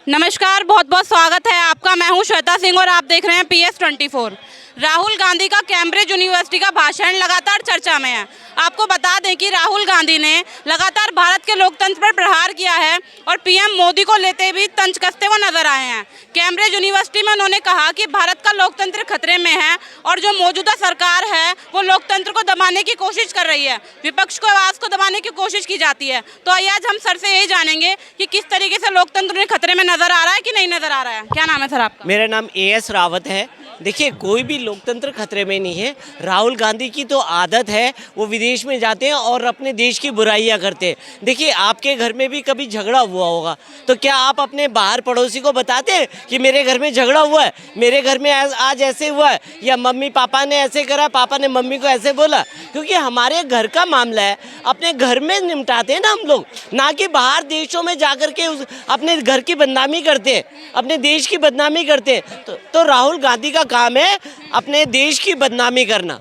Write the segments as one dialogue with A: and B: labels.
A: नमस्कार, बहुत बहुत स्वागत है आपका। मैं हूं श्वेता सिंह और आप देख रहे हैं PS24। राहुल गांधी का कैम्ब्रिज यूनिवर्सिटी का भाषण लगातार चर्चा में है। आपको बता दें कि राहुल गांधी ने लगातार भारत के लोकतंत्र पर प्रहार किया है और पीएम मोदी को लेते भी तंज कसते हुए नजर आए हैं। कैम्ब्रिज यूनिवर्सिटी में उन्होंने कहा कि भारत का लोकतंत्र खतरे में है और जो मौजूदा सरकार है वो लोकतंत्र को दबाने की कोशिश कर रही है, विपक्ष को आवाज़ को दबाने की कोशिश की जाती है। तो आइए आज हम सर से यही जानेंगे कि किस तरीके से लोकतंत्र उन्हें खतरे में नजर आ रहा है कि नहीं नजर आ रहा है। क्या नाम है सर आपका?
B: मेरा नाम AS रावत है। देखिए, कोई भी लोकतंत्र खतरे में नहीं है। राहुल गांधी की तो आदत है, वो विदेश में जाते हैं और अपने देश की बुराइयां करते हैं। देखिए, आपके घर में भी कभी झगड़ा हुआ होगा, तो क्या आप अपने बाहर पड़ोसी को बताते हैं कि मेरे घर में झगड़ा हुआ है, मेरे घर में आज ऐसे हुआ है, या मम्मी पापा ने ऐसे करा, पापा ने मम्मी को ऐसे बोला? क्योंकि हमारे घर का मामला है, अपने घर में निपटाते हैं ना हम लोग, ना कि बाहर देशों में जाकर के अपने घर की बदनामी करते हैं, अपने देश की बदनामी करते हैं। तो राहुल गांधी का काम है अपने देश की बदनामी करना,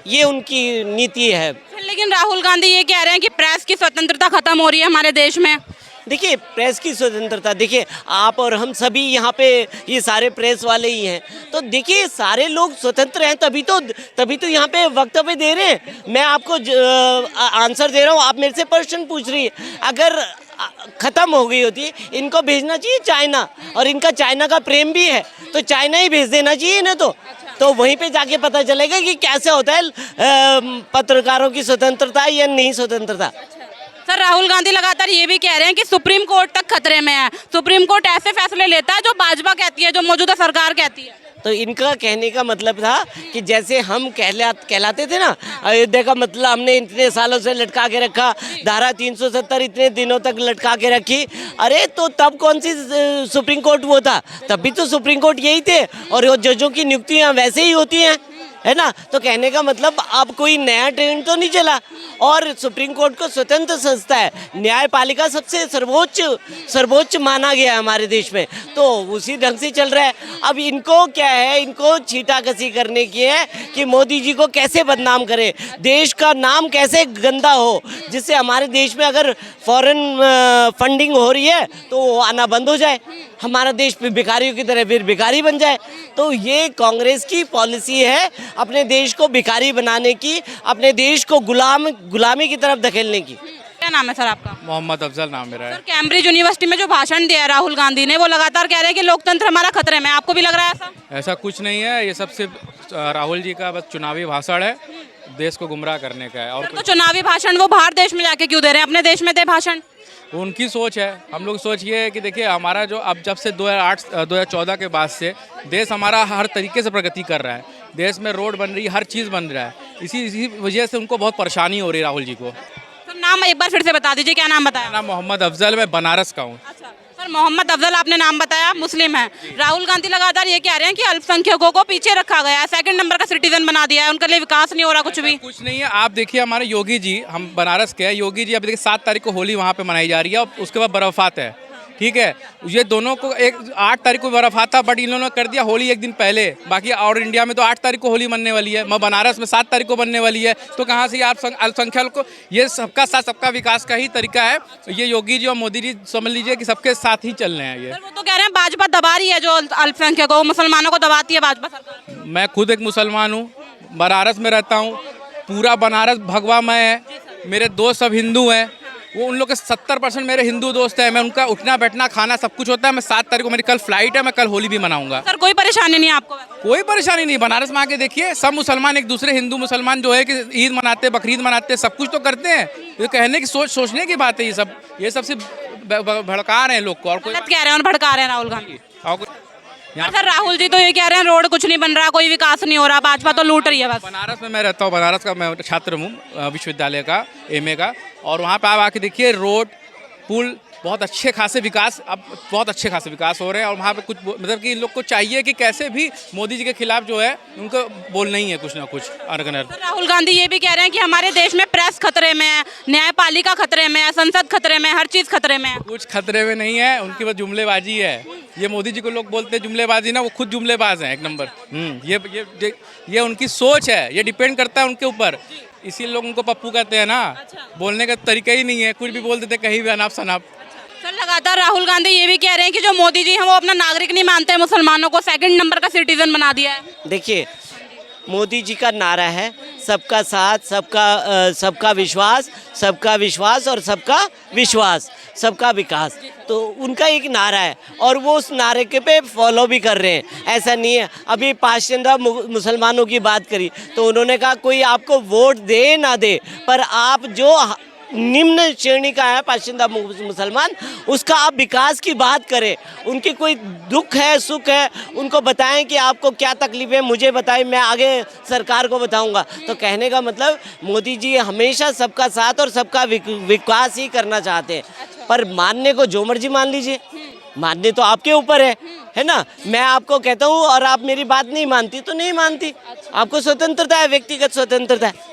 B: ये उनकी नीति है।
A: लेकिन राहुल गांधी ये कह रहे हैं कि प्रेस की स्वतंत्रता खत्म हो रही है हमारे देश में।
B: देखिए, प्रेस की स्वतंत्रता, देखिए आप और हम सभी यहाँ पे ये सारे प्रेस वाले ही हैं, तो देखिए सारे लोग स्वतंत्र हैं, तभी तो यहाँ पे वक्तव्य दे रहे हैं। मैं आपको आंसर दे रहा हूँ, आप मेरे से प्रश्न पूछ रही है। अगर ख़त्म हो गई होती, इनको भेजना चाहिए चाइना, और इनका चाइना का प्रेम भी है, तो चाइना ही भेज देना चाहिए इन्हें। तो वहीं पे जाके पता चलेगा कि कैसे होता है पत्रकारों की स्वतंत्रता या नहीं स्वतंत्रता।
A: सर, राहुल गांधी लगातार ये भी कह रहे हैं कि सुप्रीम कोर्ट तक खतरे में है। सुप्रीम कोर्ट ऐसे फैसले लेता है जो भाजपा कहती है, जो मौजूदा सरकार कहती है।
B: तो इनका कहने का मतलब था कि जैसे हम कहलाते थे ना, अयोध्या का मतलब हमने इतने सालों से लटका के रखा, धारा 370 इतने दिनों तक लटका के रखी। अरे तो तब कौन सी सुप्रीम कोर्ट वो था? तब भी तो सुप्रीम कोर्ट यही थे, और वो जजों की नियुक्तियाँ वैसे ही होती हैं, है ना। तो कहने का मतलब अब कोई नया ट्रेंड तो नहीं चला, और सुप्रीम कोर्ट को स्वतंत्र संस्था है, न्यायपालिका सबसे सर्वोच्च माना गया है हमारे देश में, तो उसी ढंग से चल रहा है। अब इनको क्या है, इनको छींटाकसी करने की है कि मोदी जी को कैसे बदनाम करे, देश का नाम कैसे गंदा हो, जिससे हमारे देश में अगर फॉरेन फंडिंग हो रही है तो वो आना बंद हो जाए, हमारा देश भिखारियों की तरह फिर भिखारी बन जाए। तो ये कांग्रेस की पॉलिसी है, अपने देश को भिखारी बनाने की, अपने देश को गुलामी की तरफ धकेलने की।
A: क्या नाम है सर आपका?
C: मोहम्मद अफजल नाम मेरा है।
A: सर, कैम्ब्रिज यूनिवर्सिटी में जो भाषण दिया है राहुल गांधी ने, वो लगातार कह रहे हैं कि लोकतंत्र हमारा खतरे में। आपको भी लग रहा है ऐसा?
C: ऐसा कुछ नहीं है, ये सब सिर्फ राहुल जी का बस चुनावी भाषण है, देश को गुमराह करने का है। और
A: तो चुनावी भाषण वो बाहर देश में जाके क्यों दे रहे हैं, अपने देश में दे भाषण।
C: उनकी सोच है। हम लोग सोच ये है कि देखिए, हमारा जो अब जब से 2014 के बाद से देश हमारा हर तरीके से प्रगति कर रहा है, देश में रोड बन रही है, हर चीज़ बन रहा है। इसी वजह से उनको बहुत परेशानी हो रही है राहुल जी को।
A: सर, नाम एक बार फिर से बता दीजिए, क्या नाम बताया?
C: मेरा नाम मोहम्मद अफजल, मैं बनारस का हूँ।
A: अच्छा सर, मोहम्मद अफजल आपने नाम बताया, मुस्लिम है। राहुल गांधी लगातार ये कह रहे हैं कि अल्पसंख्यकों को पीछे रखा गया है, सेकंड नंबर का सिटीजन बना दिया है, उनके लिए विकास नहीं हो रहा कुछ भी।
C: कुछ नहीं है। आप देखिए, हमारे योगी जी, हम बनारस के हैं, योगी जी अभी देखिए 7 तारीख को होली वहाँ पे मनाई जा रही है, और उसके बाद बर्फात है, ठीक है। ये दोनों को 8 तारीख को बर्फात था, बट इन्होंने कर दिया होली एक दिन पहले। बाकी और इंडिया में तो 8 तारीख को होली मनने वाली है, मैं बनारस में 7 तारीख को बनने वाली है। तो कहाँ से आप अल्पसंख्यक को, ये सबका साथ सबका विकास का ही तरीका है। ये योगी जी और मोदी जी समझ लीजिए कि सबके साथ ही चल रहे हैं। ये
A: वो तो कह रहे हैं भाजपा दबा रही है, जो अल्पसंख्यकों मुसलमानों को दबाती है भाजपा सरकार।
C: मैं खुद एक मुसलमान हूँ, बनारस में रहता हूँ, पूरा बनारस भगवामय है, मेरे दोस्त सब हिंदू हैं, वो उन लोग के 70% मेरे हिंदू दोस्त हैं। मैं उनका उठना बैठना खाना सब कुछ होता है। मैं 7 तारीख को मेरी कल फ्लाइट है, मैं कल होली भी मनाऊंगा।
A: सर, कोई परेशानी नहीं है आपको?
C: कोई परेशानी नहीं। बनारस में आके देखिए, सब मुसलमान एक दूसरे, हिंदू मुसलमान जो है कि ईद मनाते, बकरीद मनाते, सब कुछ तो करते हैं। ये कहने की सोचने की बात है। ये सब सिर्फ भड़का रहे हैं लोग को, और कोई
A: कह रहे हैं और भड़का रहे हैं राहुल गांधी।
C: यहाँ
A: सर, राहुल जी तो ये कह रहे हैं रोड कुछ नहीं बन रहा, कोई विकास नहीं हो रहा, भाजपा तो लूट रही है बस।
C: बनारस में मैं रहता हूँ, बनारस का मैं छात्र हूँ विश्वविद्यालय का, MA का, और वहाँ पे आप आके देखिए, रोड पुल बहुत अच्छे खासे विकास, अब बहुत अच्छे खासे विकास हो रहे हैं। और वहाँ पे कुछ मतलब कि इन लोग को चाहिए कि कैसे भी मोदी जी के खिलाफ जो है उनको बोलना ही है कुछ ना कुछ अनगनर।
A: राहुल गांधी ये भी कह रहे हैं कि हमारे देश में प्रेस खतरे में है, न्यायपालिका खतरे में है, संसद खतरे में है, हर चीज़ खतरे में है।
C: कुछ खतरे में नहीं है, उनकी बस जुमलेबाजी है। ये मोदी जी को लोग बोलते हैं जुमलेबाजी ना, वो खुद जुमलेबाज हैं एक नंबर। ये उनकी सोच है, ये डिपेंड करता है उनके ऊपर। इसीलिए लोग उनको पप्पू कहते हैं ना। बोलने का तरीका ही नहीं है, कुछ भी बोल देते कहीं भी अनाप शनाप।
A: सर लगातार राहुल गांधी ये भी कह रहे हैं कि जो मोदी जी हैं वो अपना नागरिक नहीं मानते हैं, मुसलमानों को सेकंड नंबर का सिटीजन बना दिया है।
B: देखिए, मोदी जी का नारा है सबका साथ, सबका विश्वास, सबका विश्वास और सबका विश्वास, सबका विकास। तो उनका एक नारा है और वो उस नारे के पे फॉलो भी कर रहे हैं। ऐसा नहीं है, अभी पाशंदा मुसलमानों की बात करी तो उन्होंने कहा कोई आपको वोट दे ना दे, पर आप जो निम्न श्रेणी का है पाशिंदा मुसलमान, उसका आप विकास की बात करें। उनकी कोई दुख है, सुख है, उनको बताएं कि आपको क्या तकलीफ है, मुझे बताएं, मैं आगे सरकार को बताऊंगा। तो कहने का मतलब मोदी जी हमेशा सबका साथ और सबका विकास ही करना चाहते हैं। पर मानने को जो मर्जी मान लीजिए, मानने तो आपके ऊपर है ना। मैं आपको कहता हूँ और आप मेरी बात नहीं मानती तो नहीं मानती, आपको स्वतंत्रता है, व्यक्तिगत स्वतंत्रता है।